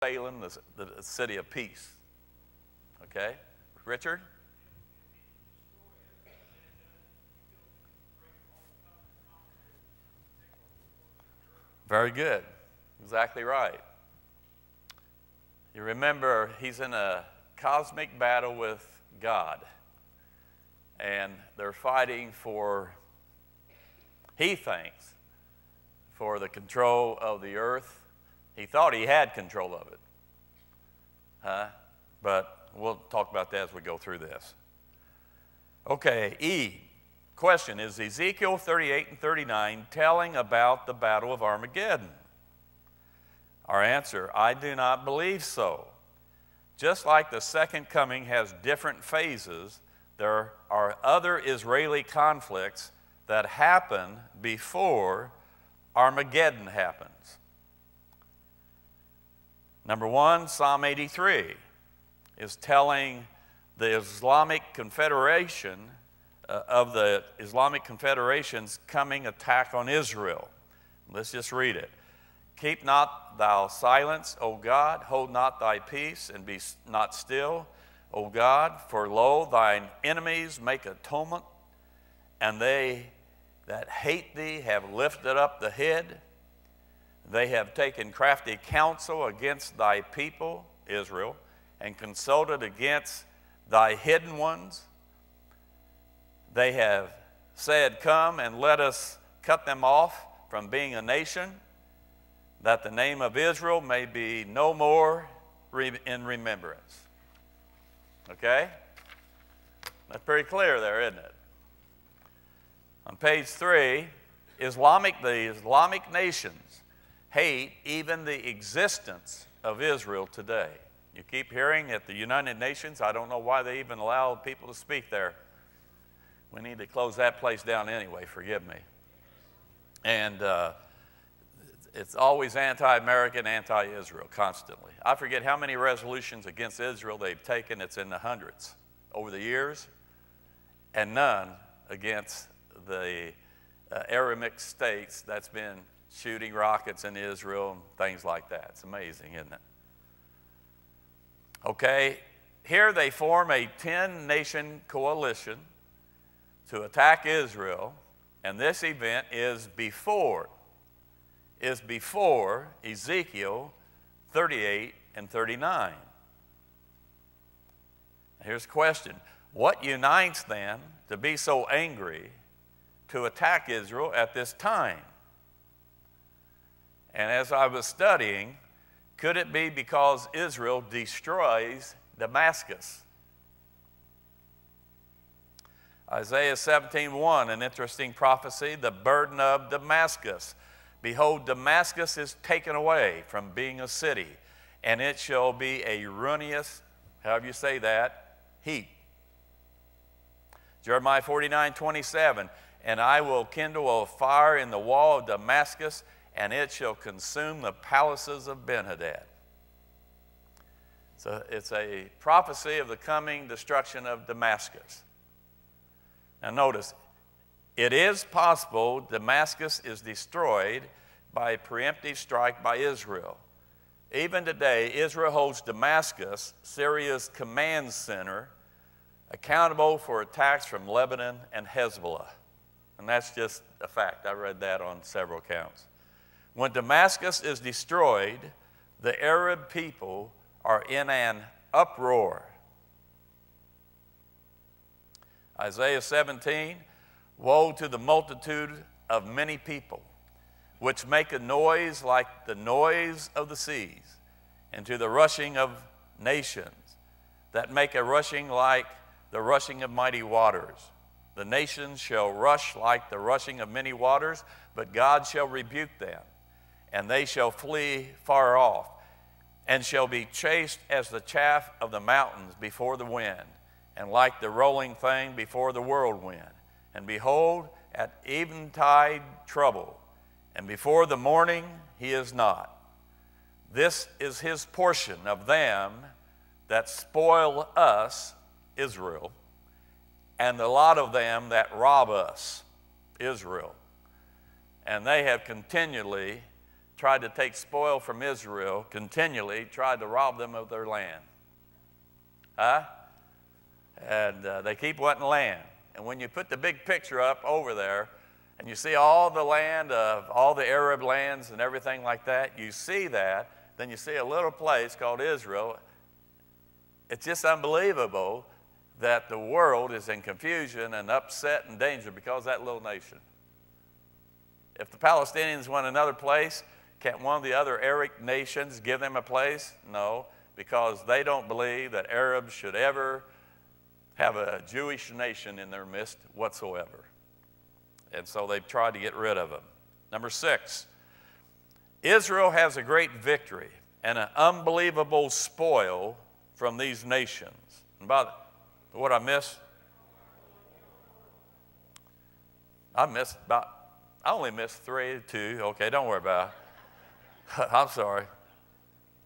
Salem, the city of peace. Okay? Richard? Very good. Exactly right. You remember, he's in a cosmic battle with God. And they're fighting for, he thinks, for the control of the earth. He thought he had control of it. But we'll talk about that as we go through this. Okay, E. Question, is Ezekiel 38 and 39 telling about the battle of Armageddon? Our answer, I do not believe so. Just like the second coming has different phases, there are other Israeli conflicts that happen before Armageddon happens. Number one, Psalm 83 is telling the Islamic Confederation of the Islamic Confederation's coming attack on Israel. Let's just read it. Keep not thou silence, O God, hold not thy peace, and be not still, O God, for lo, thine enemies make a tumult, and they that hate thee have lifted up the head. They have taken crafty counsel against thy people, Israel, and consulted against thy hidden ones. They have said, come and let us cut them off from being a nation, that the name of Israel may be no more in remembrance. Okay? That's pretty clear there, isn't it? On page 3, the Islamic nations hate even the existence of Israel today. You keep hearing at the United Nations, I don't know why they even allow people to speak there. We need to close that place down anyway, forgive me. And it's always anti-American, anti-Israel, constantly. I forget how many resolutions against Israel they've taken. It's in the hundreds over the years, and none against the Aramic states that's been shooting rockets in Israel and things like that. It's amazing, isn't it? Okay, here they form a 10-nation coalition to attack Israel, and this event is before Ezekiel 38 and 39. Here's the question. What unites them to be so angry to attack Israel at this time? And as I was studying, could it be because Israel destroys Damascus? Isaiah 17:1, an interesting prophecy, the burden of Damascus. Behold, Damascus is taken away from being a city, and it shall be a ruinous, however you say that, heap. Jeremiah 49:27, and I will kindle a fire in the wall of Damascus, and it shall consume the palaces of Ben-Hadad. So it's a prophecy of the coming destruction of Damascus. Now notice, it is possible Damascus is destroyed by a preemptive strike by Israel. Even today, Israel holds Damascus, Syria's command center, accountable for attacks from Lebanon and Hezbollah. And that's just a fact. I read that on several accounts. When Damascus is destroyed, the Arab people are in an uproar. Isaiah 17, woe to the multitude of many people, which make a noise like the noise of the seas, and to the rushing of nations, that make a rushing like the rushing of mighty waters. The nations shall rush like the rushing of many waters, but God shall rebuke them, and they shall flee far off, and shall be chased as the chaff of the mountains before the wind, and like the rolling thing before the whirlwind. And behold, at eventide trouble, and before the morning he is not. This is his portion of them that spoil us, Israel, and the lot of them that rob us, Israel. And they have continually tried to take spoil from Israel, continually tried to rob them of their land. Huh? And they keep wanting land. And when you put the big picture up over there, and you see all the land of all the Arab lands and everything like that, you see that, then you see a little place called Israel. It's just unbelievable that the world is in confusion and upset and danger because of that little nation. If the Palestinians want another place, can't one of the other Arab nations give them a place? No, because they don't believe that Arabs should ever have a Jewish nation in their midst whatsoever. And so they've tried to get rid of them. Number 6, Israel has a great victory and an unbelievable spoil from these nations. And by what I missed? I only missed 3, 2. Okay, don't worry about it. I'm sorry.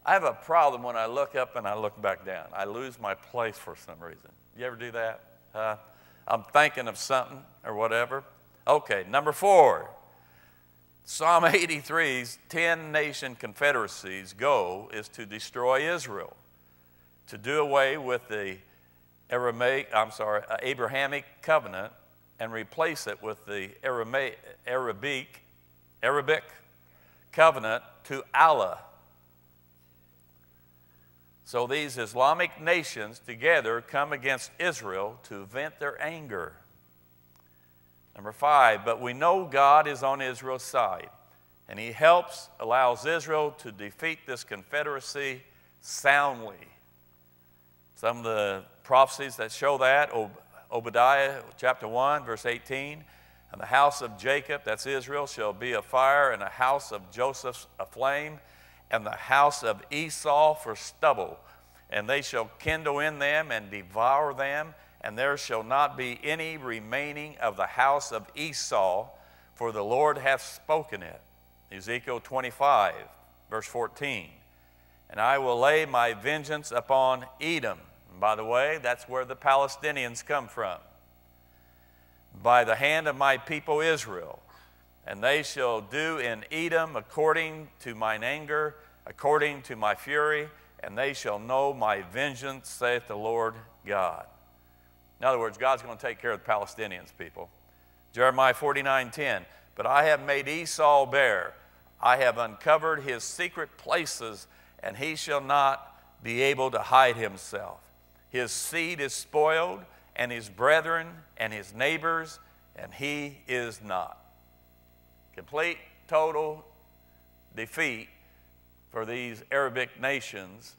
I have a problem when I look up and I look back down. I lose my place for some reason. You ever do that? I'm thinking of something or whatever. Okay, number 4. Psalm 83's 10-nation confederacy's goal is to destroy Israel, to do away with the Abrahamic covenant and replace it with the Arabic covenant to Allah. So these Islamic nations together come against Israel to vent their anger. Number 5, but we know God is on Israel's side, and he allows Israel to defeat this confederacy soundly. Some of the prophecies that show that, Obadiah chapter 1, verse 18, and the house of Jacob, that's Israel, shall be a fire, and the house of Joseph a flame, and the house of Esau for stubble. And they shall kindle in them and devour them, and there shall not be any remaining of the house of Esau, for the Lord hath spoken it. Ezekiel 25, verse 14. And I will lay my vengeance upon Edom. And by the way, that's where the Palestinians come from. By the hand of my people Israel. And they shall do in Edom according to mine anger, according to my fury, and they shall know my vengeance, saith the Lord God. In other words, God's going to take care of the Palestinians, people. Jeremiah 49:10. But I have made Esau bare. I have uncovered his secret places, and he shall not be able to hide himself. His seed is spoiled, and his brethren, and his neighbors, and he is not. Complete, total defeat for these Arabic nations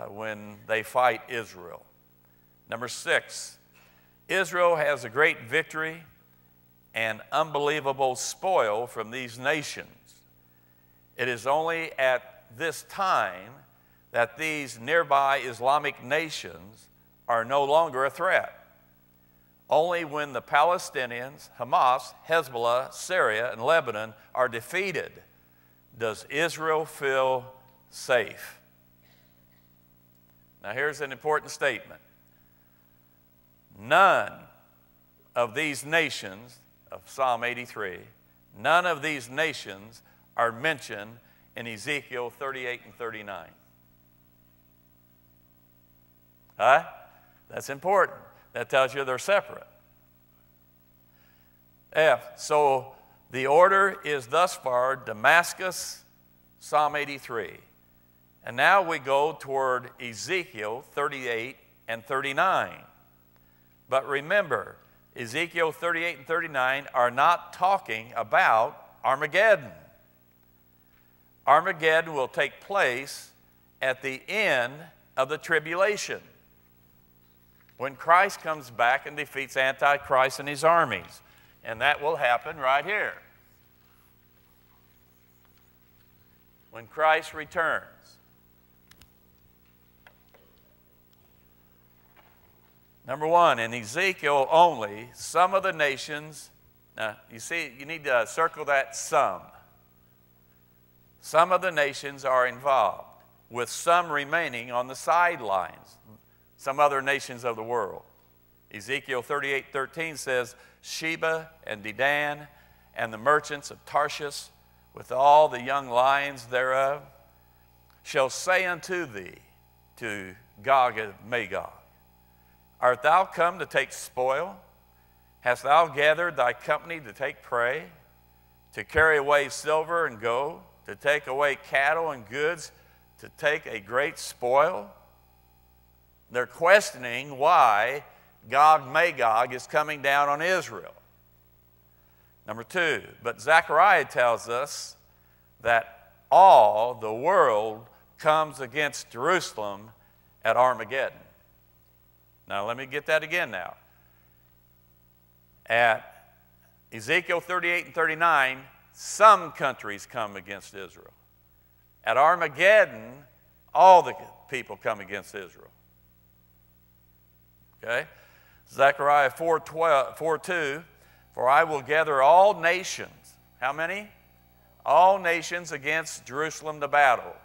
when they fight Israel. Number 6, Israel has a great victory and unbelievable spoil from these nations. It is only at this time that these nearby Islamic nations are no longer a threat. Only when the Palestinians, Hamas, Hezbollah, Syria, and Lebanon are defeated does Israel feel safe. Now here's an important statement. None of these nations of Psalm 83, none of these nations are mentioned in Ezekiel 38 and 39. Huh? That's important. That tells you they're separate. F, so the order is thus far Damascus, Psalm 83. And now we go toward Ezekiel 38 and 39. But remember, Ezekiel 38 and 39 are not talking about Armageddon. Armageddon will take place at the end of the tribulation, when Christ comes back and defeats Antichrist and his armies. And that will happen right here, when Christ returns. Number 1, in Ezekiel only, some of the nations, now you see, you need to circle that some. Some of the nations are involved, with some remaining on the sidelines, some other nations of the world. Ezekiel 38:13 says, Sheba and Dedan and the merchants of Tarshish with all the young lions thereof, shall say unto thee, to Gog and Magog, art thou come to take spoil? Hast thou gathered thy company to take prey, to carry away silver and gold, to take away cattle and goods, to take a great spoil? They're questioning why Gog Magog is coming down on Israel. Number two, but Zechariah tells us that all the world comes against Jerusalem at Armageddon. Now let me get that again now. At Ezekiel 38 and 39, some countries come against Israel. At Armageddon, all the people come against Israel. Okay? Zechariah 4:2, for I will gather all nations. How many? All nations against Jerusalem to battle.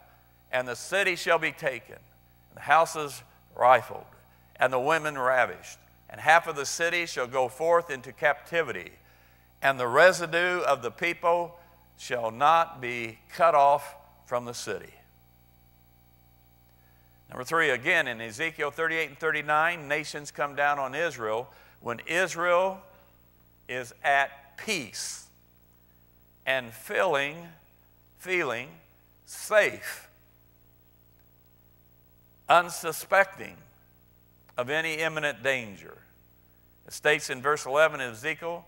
And the city shall be taken, and the houses rifled, and the women ravished. And half of the city shall go forth into captivity, and the residue of the people shall not be cut off from the city. Number three, again in Ezekiel 38 and 39, nations come down on Israel when Israel is at peace and feeling safe, unsuspecting of any imminent danger. It states in verse 11 of Ezekiel,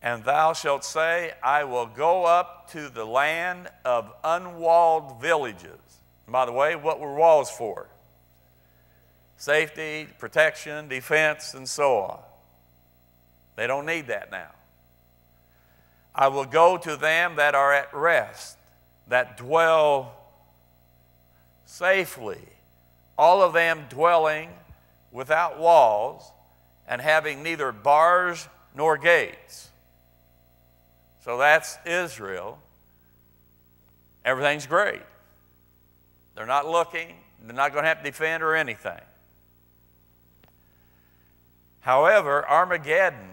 and thou shalt say, I will go up to the land of unwalled villages. And by the way, what were walls for? Safety, protection, defense, and so on. They don't need that now. I will go to them that are at rest, that dwell safely, all of them dwelling without walls and having neither bars nor gates. So that's Israel. Everything's great. They're not looking. They're not going to have to defend or anything. However, Armageddon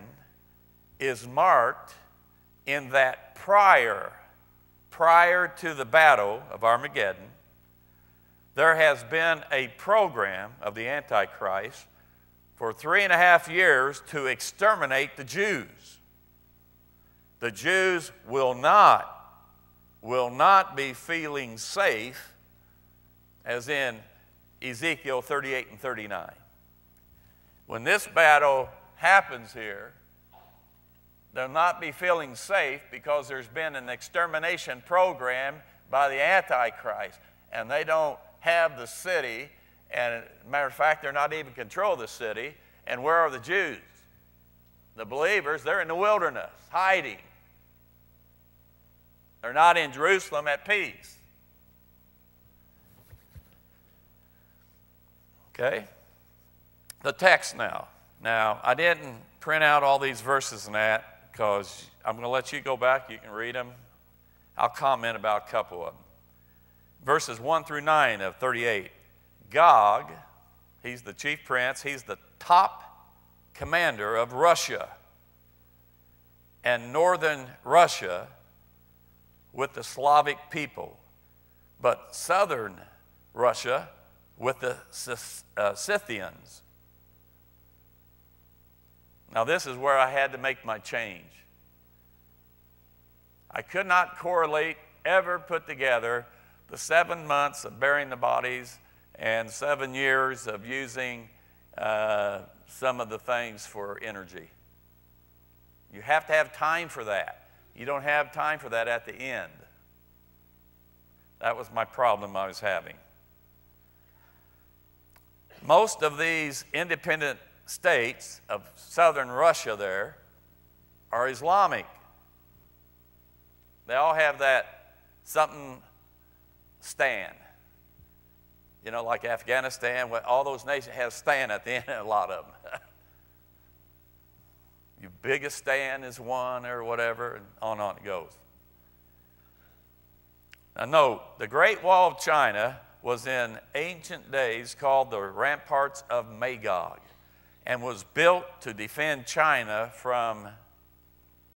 is marked in that prior to the battle of Armageddon, there has been a program of the Antichrist for 3.5 years to exterminate the Jews. The Jews will not be feeling safe, as in Ezekiel 38 and 39. When this battle happens here, they'll not be feeling safe because there's been an extermination program by the Antichrist, and they don't have the city, and as a matter of fact, they're not even control the city. And where are the Jews? The believers, they're in the wilderness, hiding. They're not in Jerusalem at peace. Okay? The text now. Now, I didn't print out all these verses and that because I'm going to let you go back. You can read them. I'll comment about a couple of them. Verses 1 through 9 of 38. Gog, he's the chief prince. He's the top commander of Russia and northern Russia with the Slavic people, but southern Russia with the Scythians. Now this is where I had to make my change. I could not correlate, ever put together the 7 months of burying the bodies and 7 years of using some of the things for energy. You have to have time for that. You don't have time for that at the end. That was my problem I was having. Most of these independent states of southern Russia there are Islamic. They all have that something stand. You know, like Afghanistan, all those nations have stand at the end, a lot of them. Your biggest stand is one or whatever, and on it goes. Now note, the Great Wall of China was in ancient days called the Ramparts of Magog and was built to defend China from